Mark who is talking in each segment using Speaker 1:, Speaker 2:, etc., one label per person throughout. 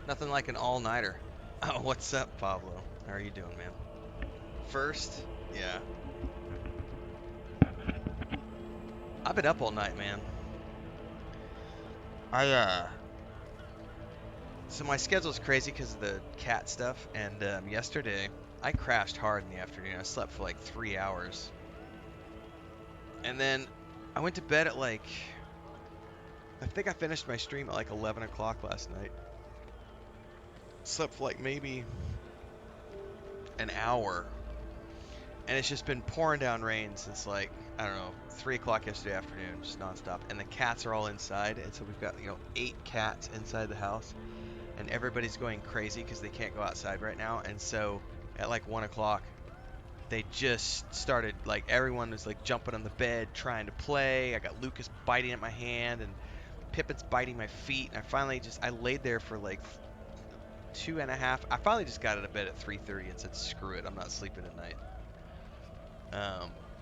Speaker 1: Nothing like an all-nighter. Oh, what's up, Pablo? How are you doing, man? First, yeah. I've been up all night, man. I so my schedule's crazy because of the cat stuff, and yesterday I crashed hard in the afternoon. I slept for like 3 hours, and then I went to bed at like I think I finished my stream at like 11 o'clock last night. Slept for like maybe an hour, and it's just been pouring down rain since like I don't know 3 o'clock yesterday afternoon, just nonstop. And the cats are all inside, and so we've got 8 cats inside the house, and everybody's going crazy because they can't go outside right now. And so at like 1 o'clock, they just started like everyone was like jumping on the bed trying to play. I got Lucas biting at my hand, and Pippin's biting my feet. And I laid there for like 2.5. I finally just got out of bed at 3:30 and said, "Screw it, I'm not sleeping tonight."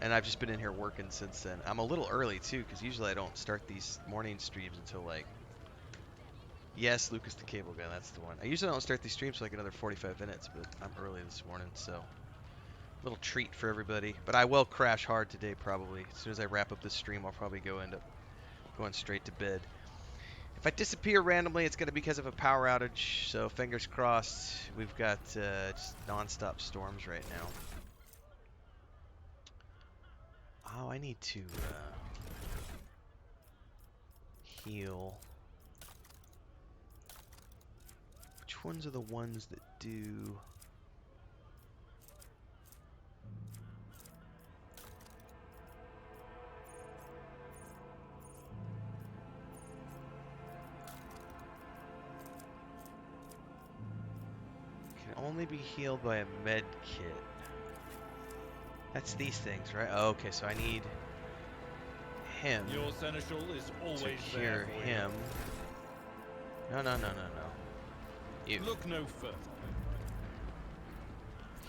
Speaker 1: And I've just been in here working since then. I'm a little early too, because usually I don't start these morning streams until like, yes, Lucas the Cable Guy, that's the one. I usually don't start these streams for like another 45 minutes, but I'm early this morning, so little treat for everybody. But I will crash hard today probably. As soon as I wrap up this stream, I'll probably end up going straight to bed. If I disappear randomly, it's going to be because of a power outage, so fingers crossed. We've got just non-stop storms right now. Oh, I need to heal. Which ones are the ones that do... Can only be healed by a med kit. That's these things, right? Oh, okay, so I need him
Speaker 2: Your seneschal is always
Speaker 1: to cure him. No. You.
Speaker 2: Look no further.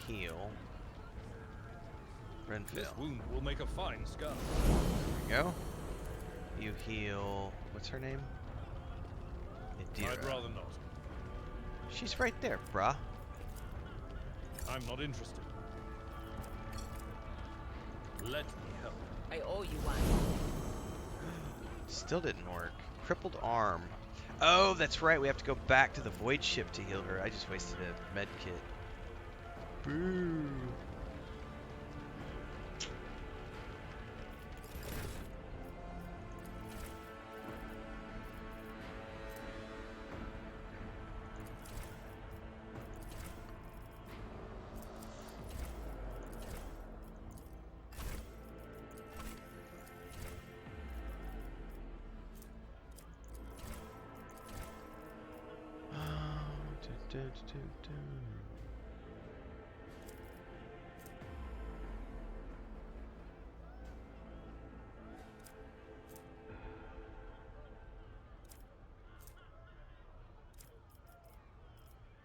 Speaker 1: Heal.
Speaker 2: This
Speaker 1: Renfail.
Speaker 2: wound will make a fine scar.
Speaker 1: There we go. You heal... What's her name? Idira.
Speaker 2: I'd rather not.
Speaker 1: She's right there, brah.
Speaker 2: I'm not interested. Let me help.
Speaker 3: I owe you one.
Speaker 1: Still didn't work. Crippled arm. Oh, that's right. We have to go back to the void ship to heal her. I just wasted a med kit. Boo.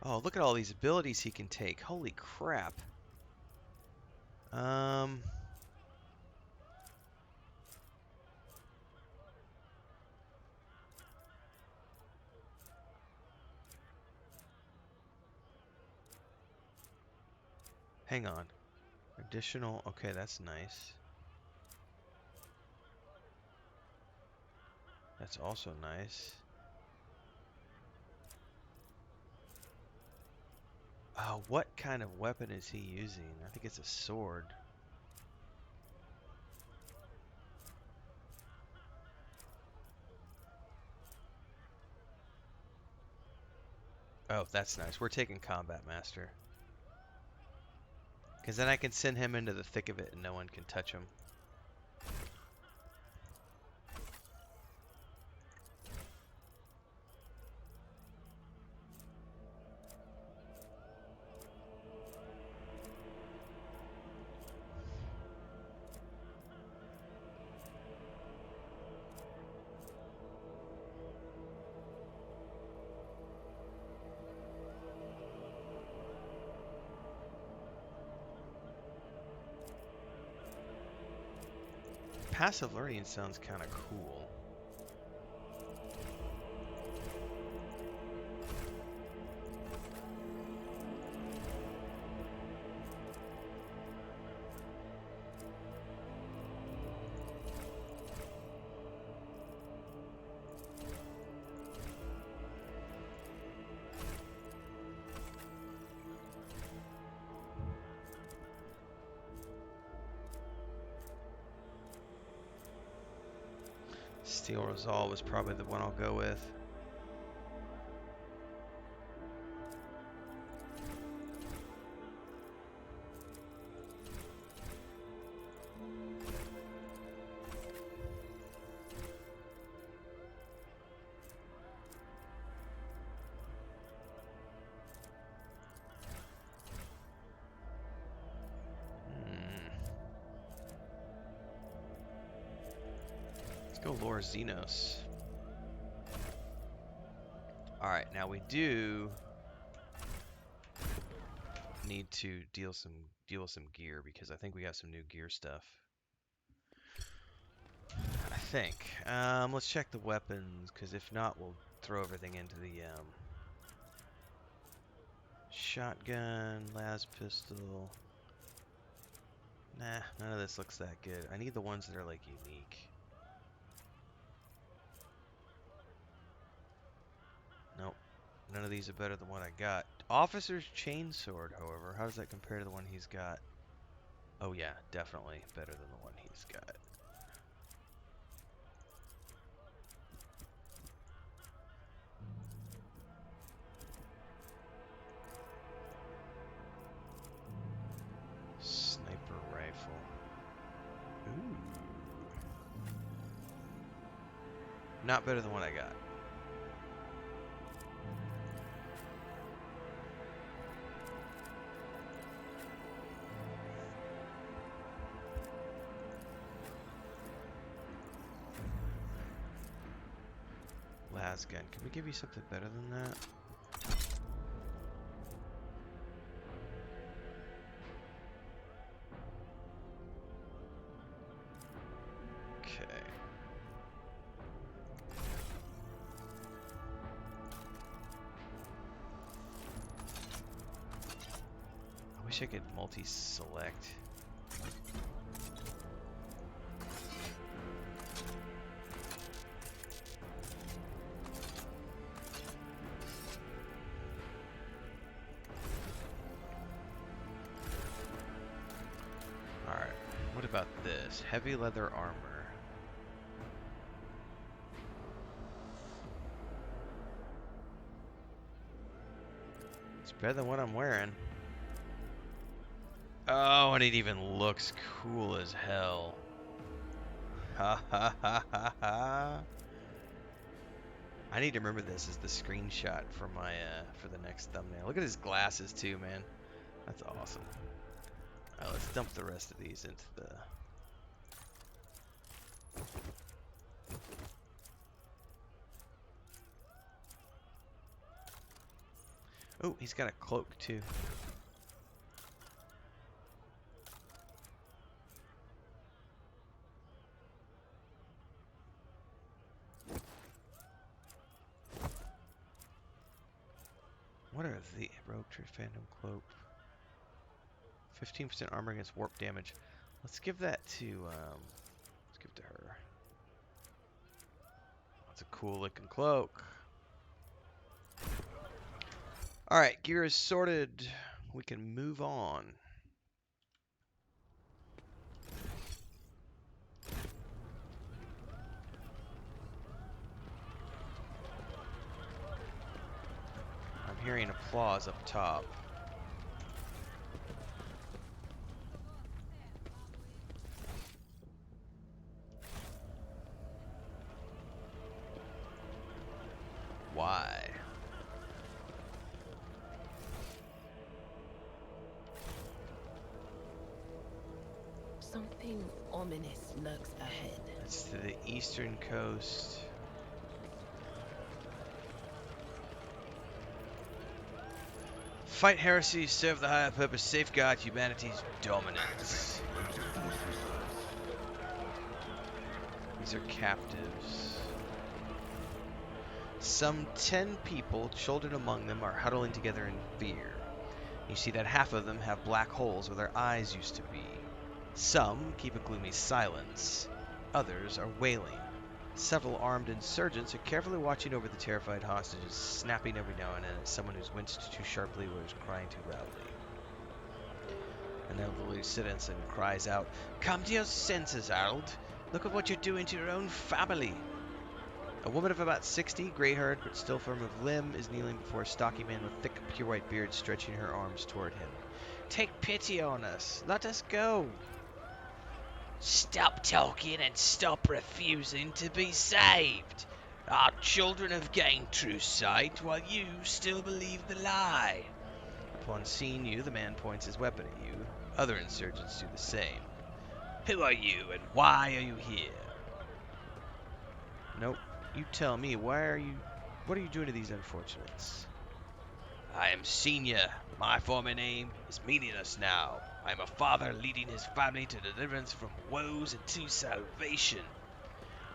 Speaker 1: Oh, look at all these abilities he can take. Holy crap. Hang on. Additional, okay, that's nice. That's also nice. Oh, what kind of weapon is he using? I think it's a sword. Oh, that's nice. We're taking Combat Master. Because then I can send him into the thick of it and no one can touch him. Passive learning sounds kind of cool. Steel Resolve is probably the one I'll go with. Let's go Lore Xenos. Alright, now we do need to deal with some gear because I think we got some new gear stuff. I think. Let's check the weapons, because if not, we'll throw everything into the shotgun, las pistol. Nah, none of this looks that good. I need the ones that are like unique. Nope. None of these are better than what I got. Officer's Chainsword, however, how does that compare to the one he's got? Oh yeah, definitely better than the one he's got. Sniper rifle. Ooh. Not better than what I got. Gun. Can we give you something better than that? Okay. I wish I could multi-select. What about this? Heavy leather armor. It's better than what I'm wearing. Oh, and it even looks cool as hell. Ha ha ha ha ha. I need to remember this as the screenshot for my for the next thumbnail. Look at his glasses too, man. That's awesome. Alright, let's dump the rest of these into the... Oh, he's got a cloak too. What are the Rogue Tree Phantom Cloak? 15% armor against warp damage. Let's give that to let's give it to her. That's a cool looking cloak. Alright, gear is sorted. We can move on. I'm hearing applause up top. Why?
Speaker 3: Something ominous lurks ahead.
Speaker 1: It's to the eastern coast. Fight heresy, serve the higher purpose, safeguard humanity's dominance. These are captives. Some 10 people, children among them, are huddling together in fear. You see that half of them have black holes where their eyes used to be. Some keep a gloomy silence. Others are wailing. Several armed insurgents are carefully watching over the terrified hostages, snapping every now and then at someone who's winced too sharply or is crying too loudly. An elderly citizen cries out, "Come to your senses, Harold! Look at what you're doing to your own family! A woman of about 60, gray-haired but still firm of limb, is kneeling before a stocky man with thick, pure white beard, stretching her arms toward him. Take pity on us. Let us go. Stop talking and stop refusing to be saved. Our children have gained true sight, while you still believe the lie. Upon seeing you, the man points his weapon at you. Other insurgents do the same. Who are you, and why are you here? Nope. You tell me, what are you doing to these unfortunates? I am Senior. My former name is meaningless now. I am a father leading his family to deliverance from woes and to salvation.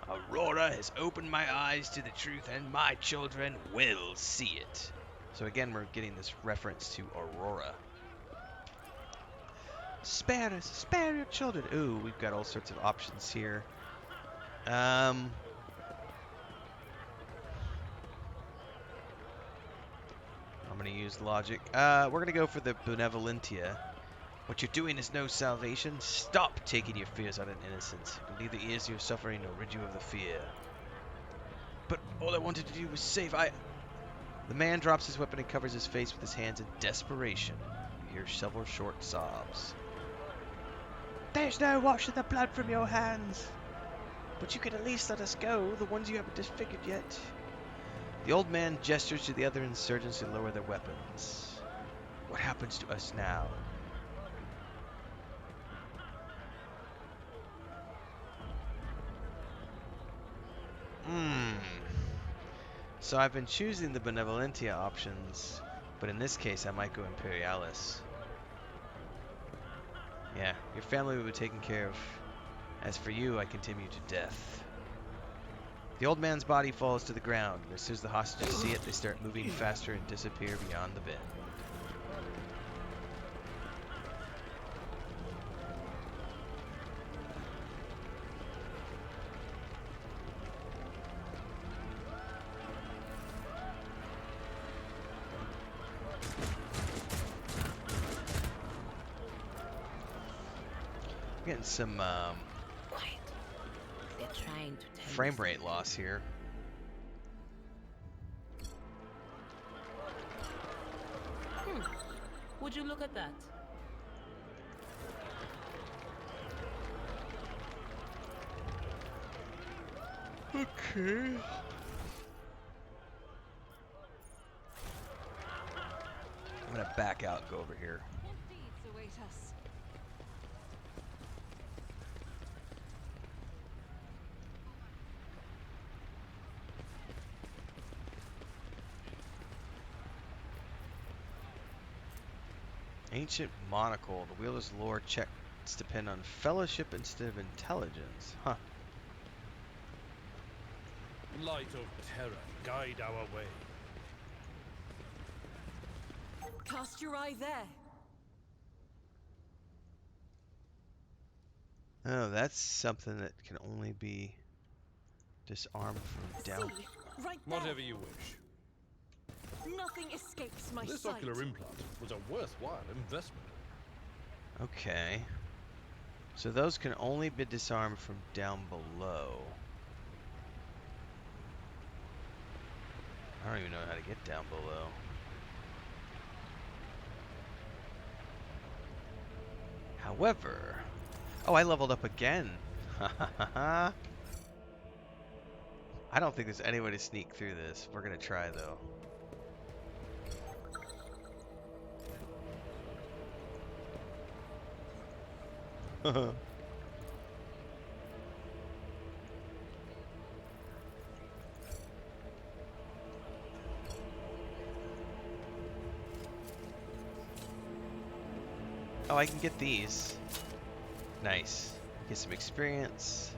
Speaker 1: Aurora has opened my eyes to the truth, and my children will see it. So again, we're getting this reference to Aurora. Spare us, spare your children. Ooh, we've got all sorts of options here. I'm gonna use logic. We're gonna go for the Benevolentia. What you're doing is no salvation. Stop taking your fears out of innocence. It will neither ease your suffering nor rid you of the fear. But all I wanted to do was save. The man drops his weapon and covers his face with his hands in desperation. You hear several short sobs. There's no washing the blood from your hands. But you could at least let us go, the ones you haven't disfigured yet. The old man gestures to the other insurgents to lower their weapons. What happens to us now? So I've been choosing the Benevolentia options, but in this case I might go Imperialis. Yeah, your family will be taken care of. As for you, I continue to death. The old man's body falls to the ground, and as soon as the hostages see it, they start moving faster and disappear beyond the bend. Getting some
Speaker 3: They're trying to tell
Speaker 1: frame
Speaker 3: us
Speaker 1: rate
Speaker 3: something.
Speaker 1: loss here.
Speaker 3: Would you look at that?
Speaker 1: Okay. I'm gonna back out and go over here.
Speaker 4: What deeds await us?
Speaker 1: Ancient monocle. The wheeler's lore checks depend on fellowship instead of intelligence. Huh.
Speaker 2: Light of terror, guide our way.
Speaker 4: Cast your eye there.
Speaker 1: Oh, that's something that can only be disarmed from down.
Speaker 4: See, right there.
Speaker 2: Whatever you wish.
Speaker 4: Nothing escapes my
Speaker 2: This
Speaker 4: sight.
Speaker 2: ocular implant was a worthwhile investment.
Speaker 1: Okay. So those can only be disarmed from down below. I don't even know how to get down below. However... Oh, I leveled up again. I don't think there's any way to sneak through this. We're gonna try, though. Oh, I can get these. Nice. Get some experience.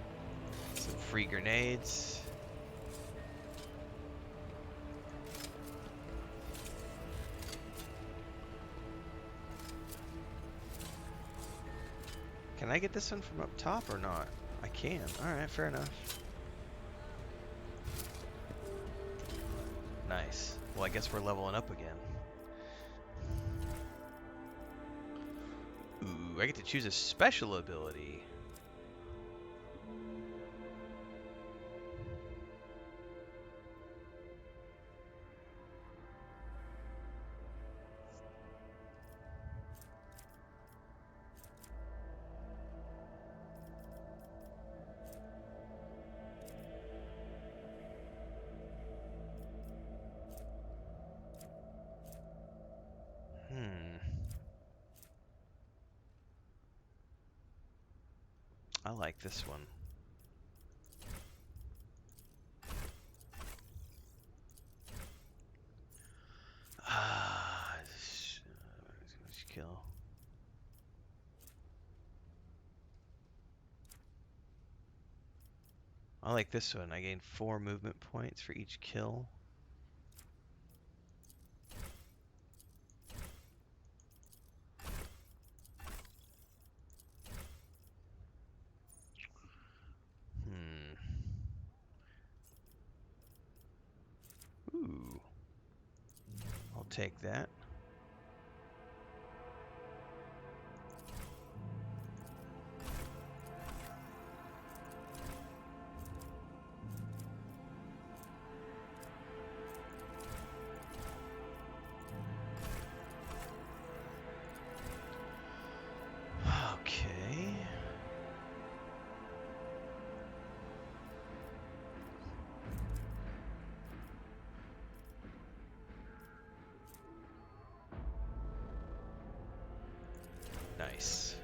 Speaker 1: Some free grenades. Can I get this one from up top or not? I can. Alright, fair enough. Nice. Well, I guess we're leveling up again. Ooh, I get to choose a special ability. I like this one. Ah, kill. I like this one. I gain 4 movement points for each kill. Ooh. I'll take that. Okay. Nice.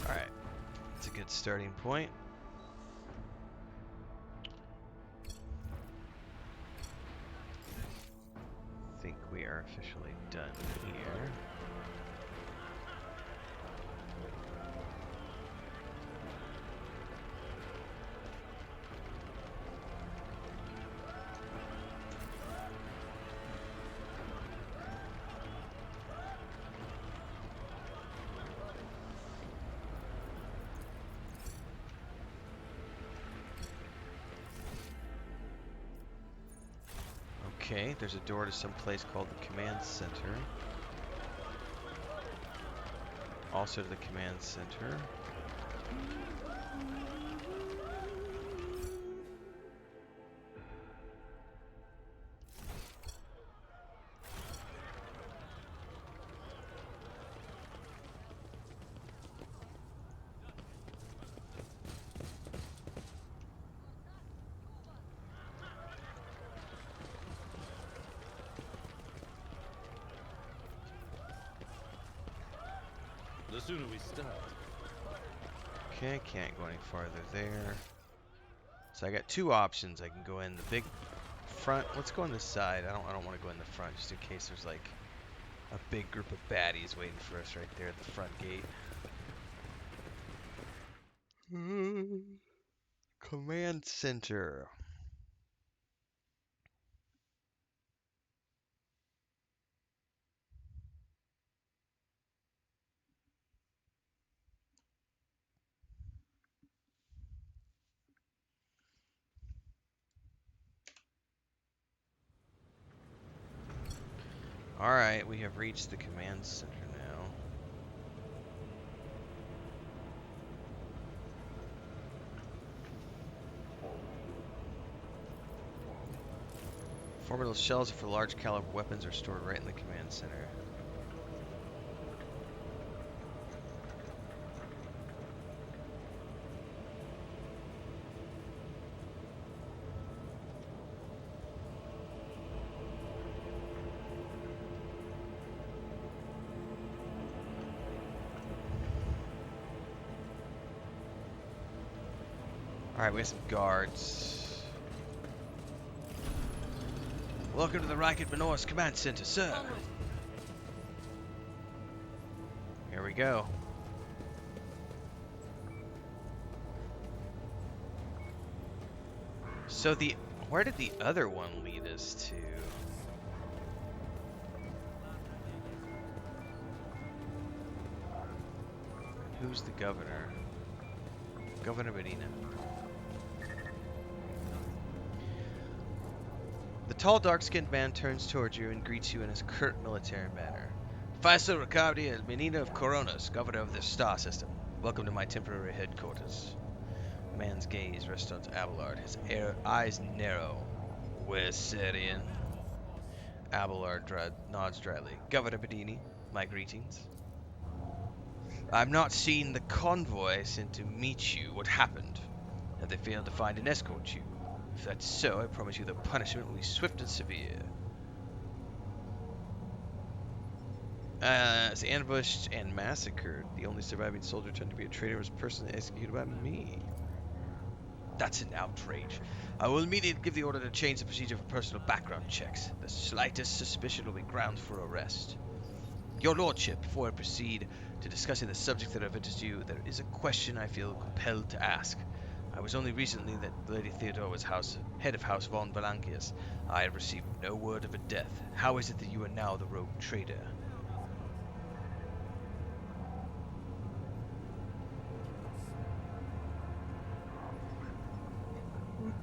Speaker 1: All right. It's a good starting point. I think we are officially done here. Okay, there's a door to some place called the command center. Also to the command center.
Speaker 2: The sooner we start.
Speaker 1: Okay, can't go any farther there. So I got 2 options. I can go in the big front. Let's go on this side. I don't want to go in the front just in case there's like a big group of baddies waiting for us right there at the front gate. Command center. Alright, we have reached the command center now. Formidable shells for large caliber weapons are stored right in the command center. Alright, we have some guards. Welcome to the Racket Manoris Command Center, sir.
Speaker 4: Onward.
Speaker 1: Here we go. So where did the other one lead us to? Who's the governor? Governor Medina. The tall, dark-skinned man turns towards you and greets you in his curt military manner. Faisal Ricardi El Menino of Coronas, governor of the star system. Welcome to my temporary headquarters. The man's gaze rests on Abelard, his eyes narrow. Where's Syrian? Abelard nods dryly. Governor Bedini, my greetings. I've not seen the convoy sent to meet you. What happened? Have they failed to find and escort you? If that's so, I promise you the punishment will be swift and severe. As ambushed and massacred, the only surviving soldier turned to be a traitor was personally executed by me. That's an outrage. I will immediately give the order to change the procedure for personal background checks. The slightest suspicion will be grounds for arrest. Your Lordship, before I proceed to discussing the subject that have interested you, there is a question I feel compelled to ask. I was only recently that Lady Theodore was head of House von Valankius. I have received no word of a death. How is it that you are now the rogue traitor?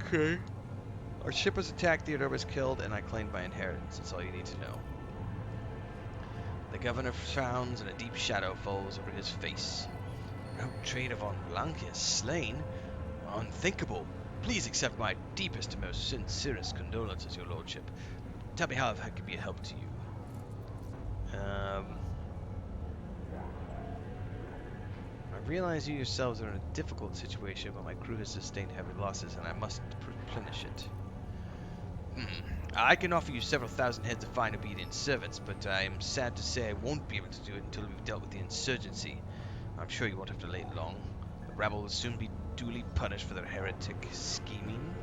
Speaker 1: Okay. Our ship was attacked, Theodore was killed, and I claimed my inheritance. That's all you need to know. The governor frowns and a deep shadow falls over his face. Rogue traitor von Valankius slain? Unthinkable. Please accept my deepest and most sincerest condolences, your lordship. Tell me how I can be a help to you. I realize you yourselves are in a difficult situation, but my crew has sustained heavy losses, and I must replenish it. I can offer you several thousand heads of fine obedient servants, but I am sad to say I won't be able to do it until we've dealt with the insurgency. I'm sure you won't have to wait long. The rabble will soon be duly punished for their heretic scheming.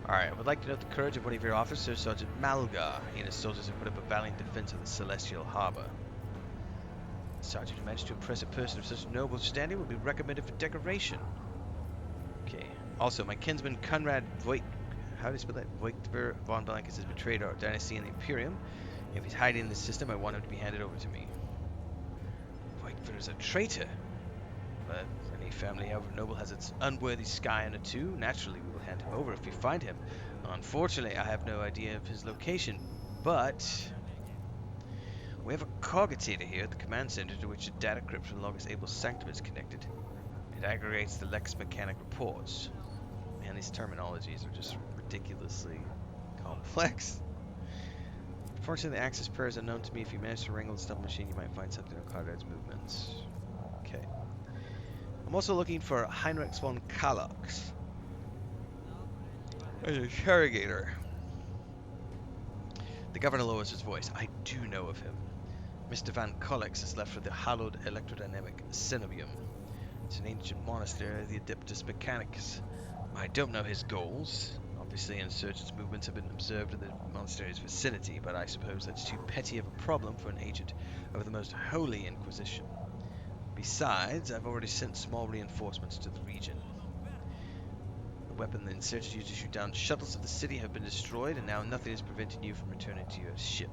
Speaker 1: Alright, I would like to note the courage of one of your officers, Sergeant Malga. He and his soldiers have put up a valiant defense of the Celestial Harbor. Sergeant, who managed to impress a person of such noble standing will be recommended for decoration. Okay. Also, my kinsman Conrad Voigt, how do you spell that? Voigtver von Blankes has betrayed our dynasty and the Imperium. If he's hiding in the system, I want him to be handed over to me. Voigtver is a traitor. But any family, however noble, has its unworthy scion or two. Naturally, we will hand him over if we find him. Unfortunately, I have no idea of his location, but we have a cogitator here at the command center to which a data crypt from Logos Able Sanctum is connected. It aggregates the Lex Mechanic reports. Man, these terminologies are just ridiculously complex. Fortunately, the access pair is unknown to me. If you manage to wrangle the stuff machine, you might find something on Conrad's movements. Okay. I'm also looking for Heinrich von Kalox, an interrogator. The governor lowers his voice. I do know of him. Mr. Van Kalox is left for the hallowed electrodynamic Cenobium. It's an ancient monastery of the Adeptus Mechanicus. I don't know his goals. Obviously, insurgents' movements have been observed in the monastery's vicinity, but I suppose that's too petty of a problem for an agent of the most holy Inquisition. Besides, I've already sent small reinforcements to the region. The weapon the insurgents used to shoot down shuttles of the city have been destroyed, and now nothing is preventing you from returning to your ship.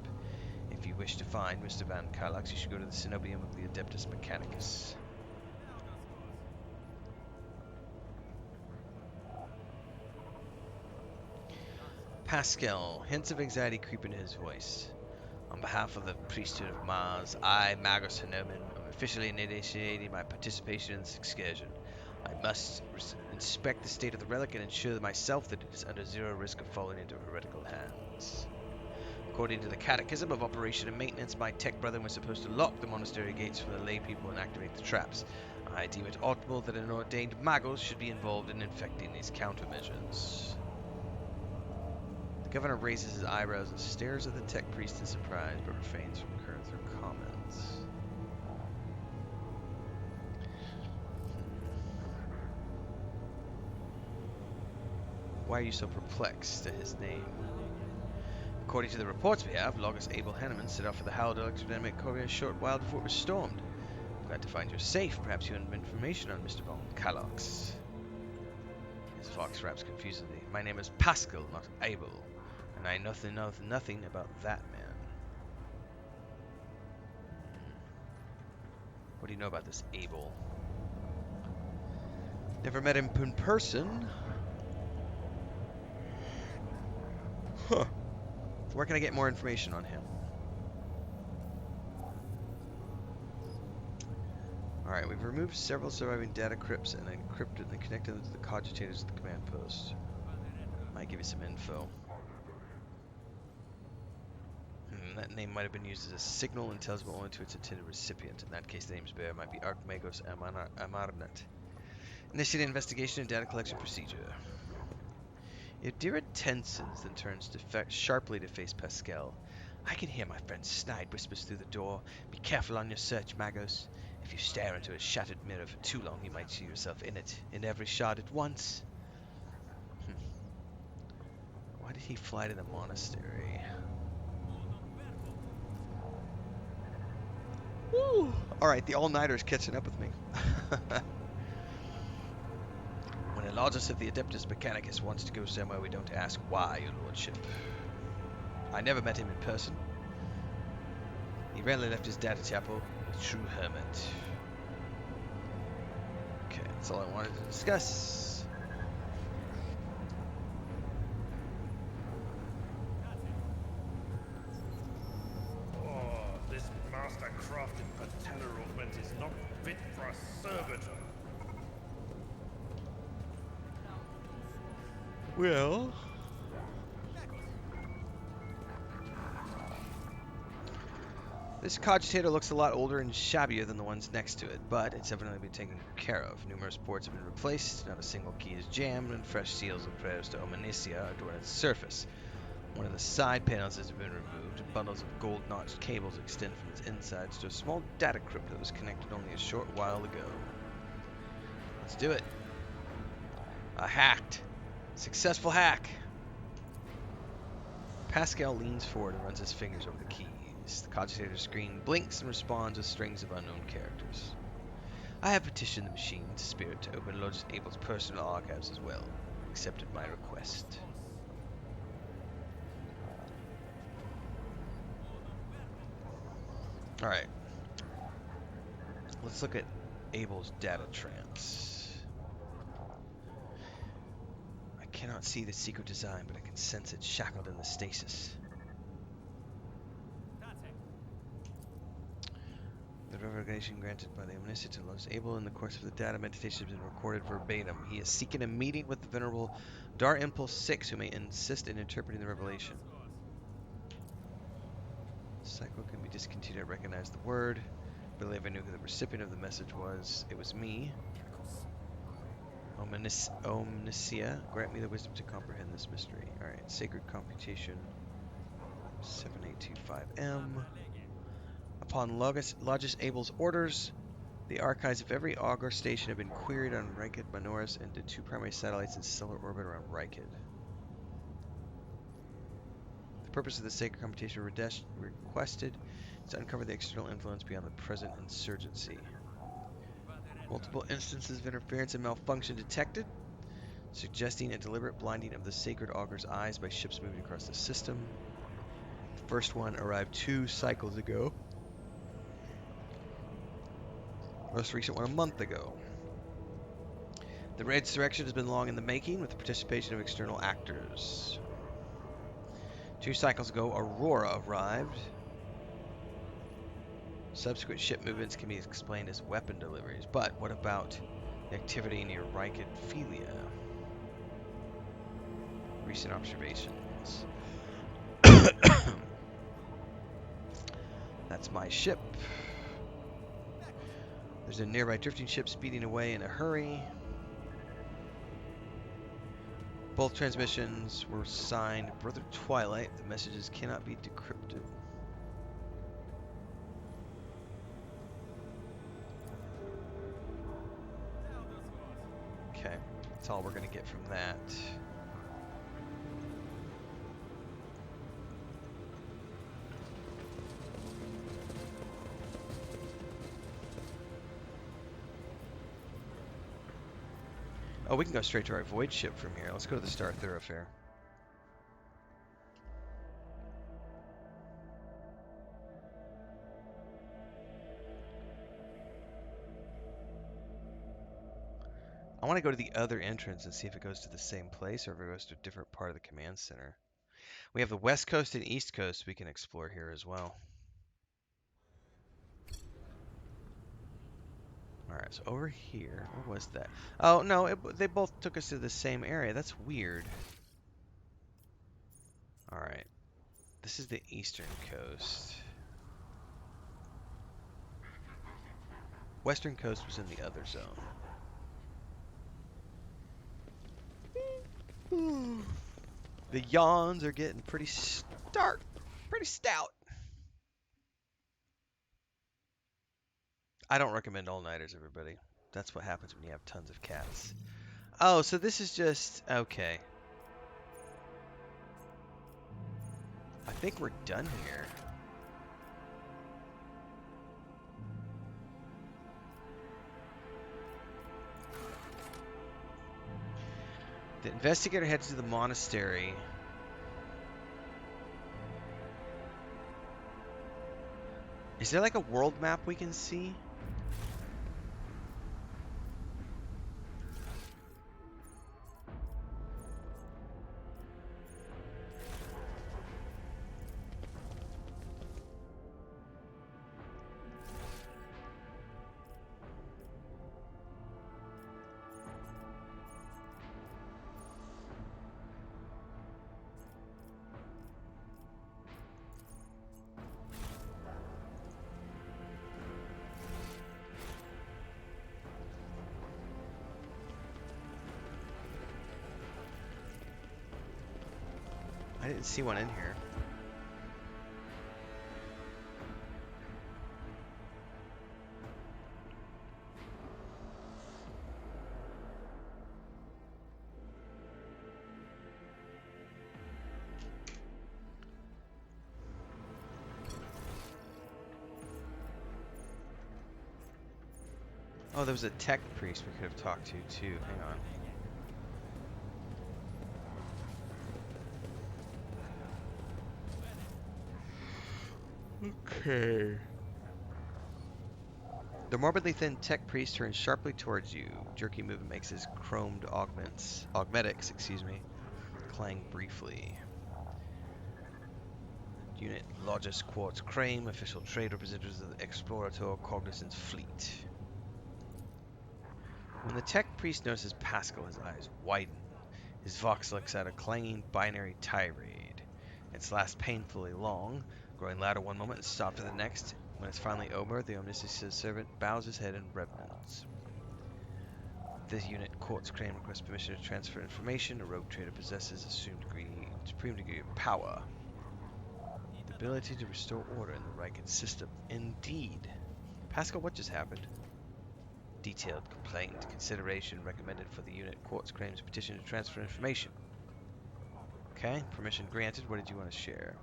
Speaker 1: If you wish to find Mr. Van Kalox, you should go to the Cenobium of the Adeptus Mechanicus. Pascal, hints of anxiety creep into his voice. On behalf of the priesthood of Mars, I, Magus Hanoman, am officially initiating my participation in this excursion. I must inspect the state of the relic and ensure myself that it is under zero risk of falling into heretical hands. According to the Catechism of Operation and Maintenance, my tech brethren were supposed to lock the monastery gates for the lay people and activate the traps. I deem it optimal that an ordained Magus should be involved in infecting these countermeasures. The governor raises his eyebrows and stares at the tech priest in surprise, but refrains from further comments. Why are you so perplexed at his name? According to the reports we have, Logos Abel Hanneman set off for the hallowed electrodynamic Korea a short while before it was stormed. I'm glad to find you're safe. Perhaps you have information on Mr. von Kalox. His vox raps confusedly. My name is Pascal, not Abel. And I know nothing about that man. What do you know about this Abel? Never met him in person. Huh. Where can I get more information on him? Alright, we've removed several surviving data crypts and encrypted and connected them to the cogitators at the command post. Might give you some info. That name might have been used as a signal, intelligible only to its intended recipient. In that case, the name's bearer might be Archmagos Amarnet. Initiate investigation and data collection procedure. If Dira tenses, then turns sharply to face Pascal. I can hear my friend Snide whispers through the door. Be careful on your search, Magos. If you stare into a shattered mirror for too long, you might see yourself in it, in every shard at once. Why did he fly to the monastery? Woo! Alright, the all-nighter's catching up with me. When a largest of the Adeptus Mechanicus wants to go somewhere, we don't ask why, your lordship. I never met him in person. He rarely left his data chapel, a true hermit. Okay, that's all I wanted to discuss.
Speaker 2: Oh, this master-crafted patella augment is not fit for a servitor.
Speaker 1: Well, this cogitator looks a lot older and shabbier than the ones next to it, but it's evidently been taken care of. Numerous ports have been replaced, not a single key is jammed, and fresh seals and prayers to Omnicia adorn its surface. One of the side panels has been removed, and bundles of gold-notched cables extend from its insides to a small data crypt that was connected only a short while ago. Let's do it. A hacked. Successful hack. Pascal leans forward and runs his fingers over the keys. The cogitator screen blinks and responds with strings of unknown characters. I have petitioned the machine spirit to open Lord Abel's personal archives as well. Accepted my request. Alright. Let's look at Abel's data trance. I cannot see the secret design, but I can sense it shackled in the stasis. The revelation granted by the Omniscient to Los Abel in the course of the data meditation has been recorded verbatim. He is seeking a meeting with the Venerable Dar Impulse 6, who may insist in interpreting the revelation. The cycle can be discontinued. I recognize the word. I believe I knew who the recipient of the message was. It was me. Omnicia, grant me the wisdom to comprehend this mystery. Alright, Sacred Computation 7825M. Upon Logis Abel's orders, the archives of every augur station have been queried on Rykid Manoris and the two primary satellites in stellar orbit around Rykid. The purpose of the Sacred Computation requested is to uncover the external influence beyond the present insurgency. Multiple instances of interference and malfunction detected, suggesting a deliberate blinding of the sacred auger's eyes by ships moving across the system. The first one arrived 2 cycles ago. Most recent one a month ago. The Red Insurrection has been long in the making with the participation of external actors. 2 cycles ago, Aurora arrived. Subsequent ship movements can be explained as weapon deliveries, but what about the activity near Rykid Philia? Recent observations. That's my ship. There's a nearby drifting ship speeding away in a hurry. Both transmissions were signed Brother Twilight. The messages cannot be decrypted. Okay, that's all we're going to get from that. Oh, we can go straight to our void ship from here. Let's go to the Star Thoroughfare. I want to go to the other entrance and see if it goes to the same place or if it goes to a different part of the command center. We have the west coast and east coast we can explore here as well. Alright, so over here, where was that? Oh, no, they both took us to the same area. That's weird. Alright, this is the eastern coast. Western coast was in the other zone. The yawns are getting pretty stark, pretty stout. I don't recommend all-nighters, everybody. That's what happens when you have tons of cats. Oh, so this is just... Okay. I think we're done here. The investigator heads to the monastery. Is there like a world map we can see? I didn't see one in here. Oh, there was a tech priest we could have talked to too. Hang on. Okay. The morbidly thin tech priest turns sharply towards you. Jerky movement makes his chromed augmetics, clang briefly. Unit Logis Quartz Crane, official trade representatives of the Explorator Cognizance Fleet. When the tech priest notices Pascal, his eyes widen. His vox lets out a clanging binary tirade. Its lasts painfully long, growing louder one moment and stops at the next. When it's finally over, the omniscient servant bows his head and reverence. This unit, Quartz Crane, requests permission to transfer information. A rogue trader possesses supreme degree of power. The ability to restore order in the Riken system. Indeed. Pascal, what just happened? Detailed complaint. Consideration recommended for the unit. Quartz Crane's petition to transfer information. Okay, permission granted. What did you want to share?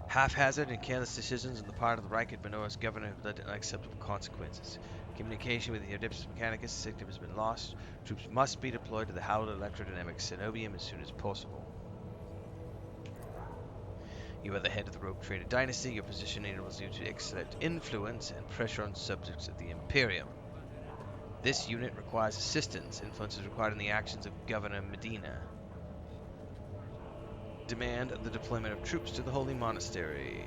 Speaker 1: Haphazard and careless decisions on the part of the Riken Minoris governor have led to unacceptable consequences. Communication with the Oedipus Mechanicus system has been lost. Troops must be deployed to the hallowed electrodynamic Cenobium as soon as possible. You are the head of the Rogue Trader Dynasty. Your position enables you to exert influence and pressure on subjects of the Imperium. This unit requires assistance. Influence is required in the actions of Governor Medina. Demand the deployment of troops to the Holy Monastery.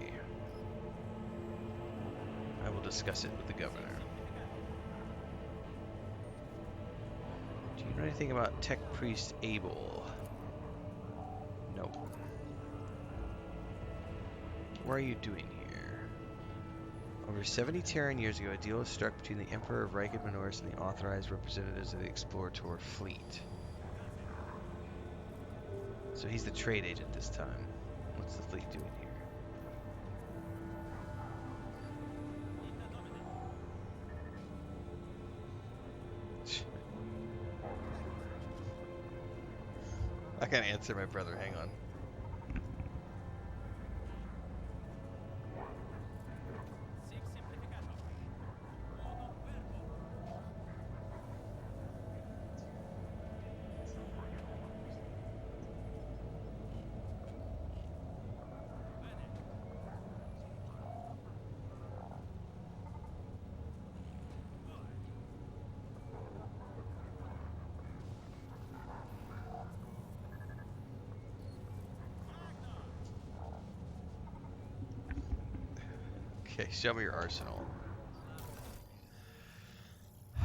Speaker 1: I will discuss it with the Governor. Do you know anything about Tech Priest Abel? No. What are you doing here? Over 70 Terran years ago, a deal was struck between the Emperor of Riken Minoris and the authorized representatives of the Explorator fleet. So he's the trade agent this time. What's the fleet doing here? I can't answer my brother, hang on. Okay, show me your arsenal.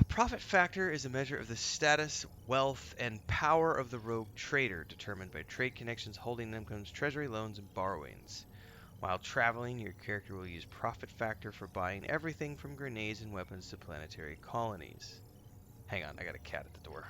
Speaker 1: Profit factor is a measure of the status, wealth, and power of the rogue trader, determined by trade connections, holding incomes, treasury loans, and borrowings. While traveling, your character will use profit factor for buying everything from grenades and weapons to planetary colonies. Hang on, I got a cat at the door.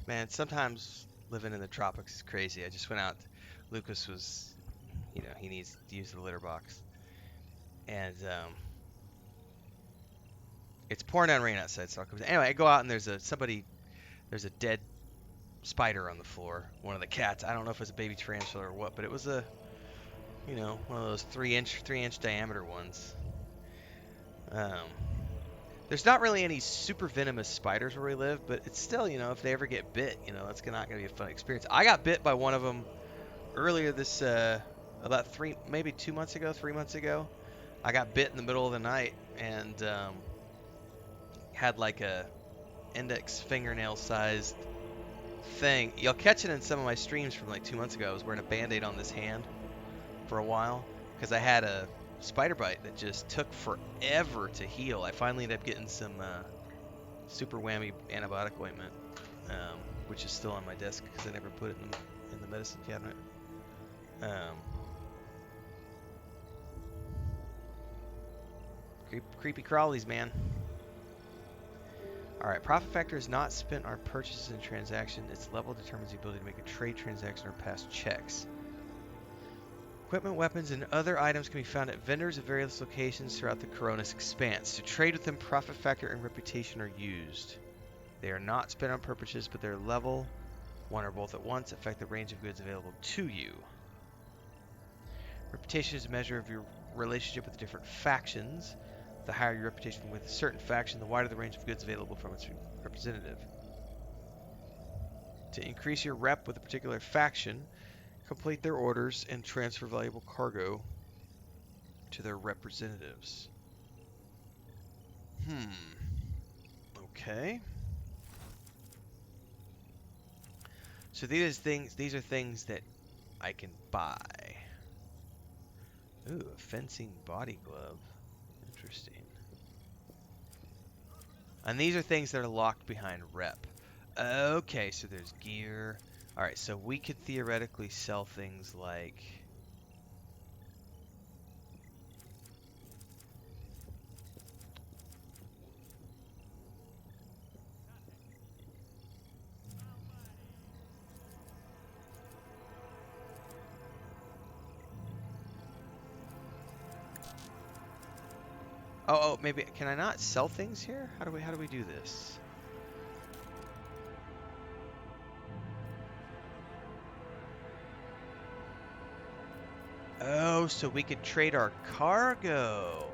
Speaker 1: Man, sometimes living in the tropics is crazy. I just went out. Lucas was, he needs to use the litter box, and it's pouring down rain outside. So anyway, I go out and there's a dead spider on the floor. One of the cats. I don't know if it's a baby tarantula or what, but it was one of those 3-inch diameter ones. There's not really any super venomous spiders where we live, but it's still, if they ever get bit, that's not going to be a fun experience. I got bit by one of them earlier this, about 3 months ago, 3 months ago. I got bit in the middle of the night and had like a index fingernail sized thing. You'll catch it in some of my streams from like 2 months ago. I was wearing a band-aid on this hand for a while because I had a spider bite that just took forever to heal. I finally ended up getting some super whammy antibiotic ointment, which is still on my desk because I never put it in the medicine cabinet. Creepy crawlies, man. Alright, profit factor is not spent on purchases and transaction. Its level determines the ability to make a trade transaction or pass checks. Equipment, weapons, and other items can be found at vendors at various locations throughout the Coronis Expanse. To trade with them, profit factor and reputation are used. They are not spent on purchases, but their level, one or both at once, affect the range of goods available to you. Reputation is a measure of your relationship with different factions. The higher your reputation with a certain faction, the wider the range of goods available from its representative. To increase your rep with a particular faction, complete their orders and transfer valuable cargo to their representatives. Okay. So these are things that I can buy. Ooh, a fencing body glove. Interesting. And these are things that are locked behind rep. Okay, so there's gear. Alright, so we could theoretically sell things like... Oh, maybe can I not sell things here? How do we do this? Oh, so we could trade our cargo.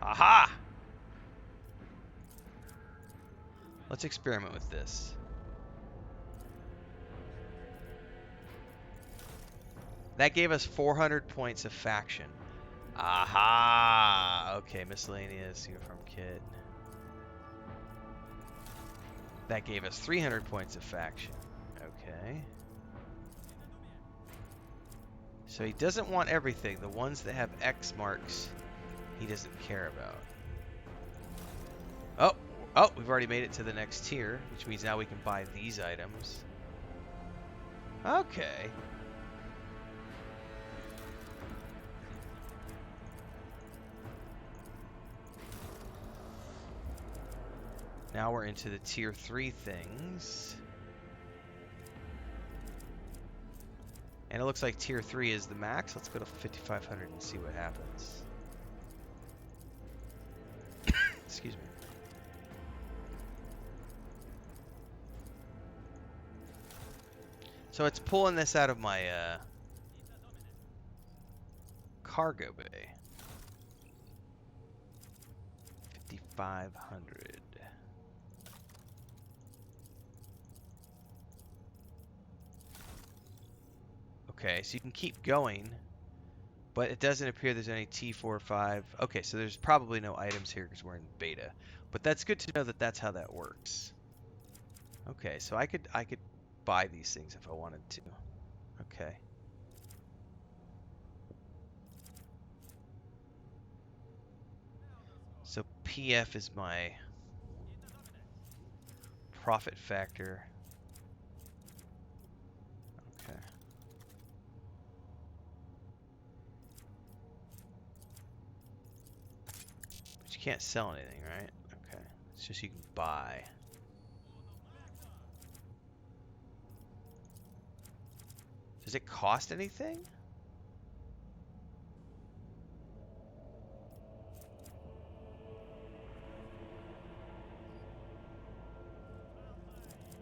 Speaker 1: Aha! Let's experiment with this. That gave us 400 points of faction. Aha! Okay, miscellaneous uniform kit. That gave us 300 points of faction. Okay. So he doesn't want everything. The ones that have X marks, he doesn't care about. Oh, we've already made it to the next tier, which means now we can buy these items. Okay. Now we're into the tier 3 things. And it looks like tier 3 is the max. Let's go to 5,500 and see what happens. Excuse me. So it's pulling this out of my cargo bay. 5,500. Okay, so you can keep going, but it doesn't appear there's any T45. Okay, so there's probably no items here because we're in beta. But that's good to know that that's how that works. Okay, so I could buy these things if I wanted to. Okay. So PF is my profit factor. Okay. But you can't sell anything, right? Okay. It's just you can buy. Does it cost anything?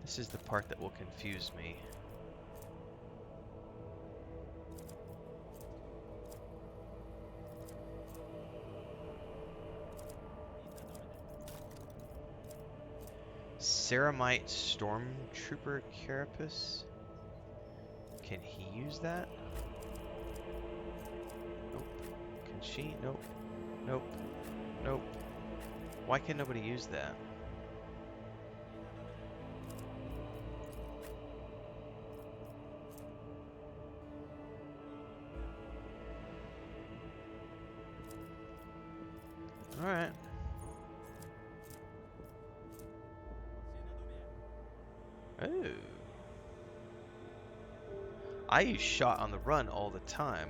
Speaker 1: This is the part that will confuse me. Ceramite Stormtrooper Carapace? Can he use that? Nope. Can she? Nope. Nope. Nope. Why can nobody use that? Alright. Oh. I use shot on the run all the time.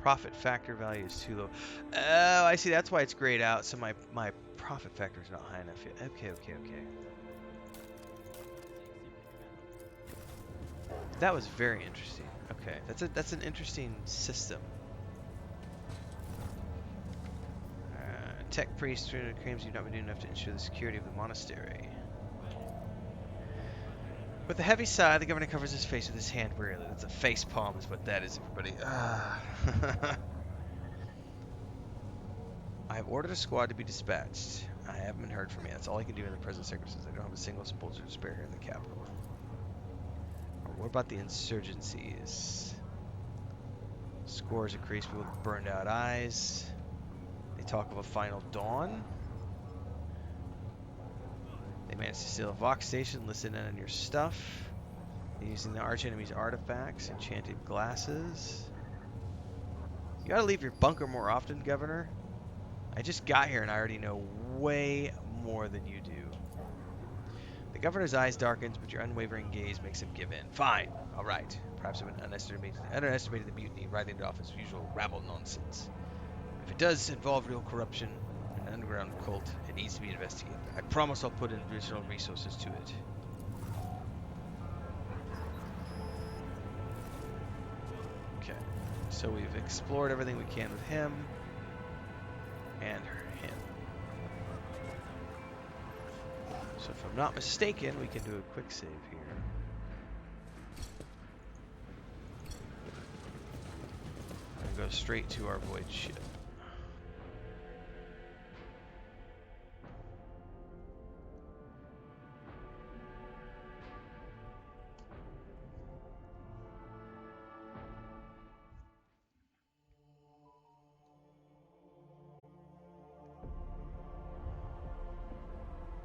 Speaker 1: Profit factor value is too low. Oh, I see. That's why it's grayed out. So my profit factor is not high enough yet. Okay. That was very interesting. Okay, that's an interesting system. Tech priest claims you've not been doing enough to ensure the security of the monastery. With a heavy sigh, the governor covers his face with his hand wearily. That's a face palm is what that is, everybody. I have ordered a squad to be dispatched. I haven't been heard from yet. That's all I can do in the present circumstances. I don't have a single soldier to spare here in the capital. What about the insurgencies? Scores increase with burned out eyes. They talk of a final dawn. They managed to steal a Vox station, listen in on your stuff. They're using the arch enemy's artifacts, enchanted glasses. You gotta leave your bunker more often, Governor. I just got here and I already know way more than you do. The Governor's eyes darkens, but your unwavering gaze makes him give in. Fine, alright. Perhaps I've underestimated the mutiny, writing it off as usual rabble nonsense. If it does involve real corruption, an underground cult, it needs to be investigated. I promise I'll put in additional resources to it. Okay. So we've explored everything we can with him and him. So if I'm not mistaken, we can do a quick save here. And go straight to our void ship.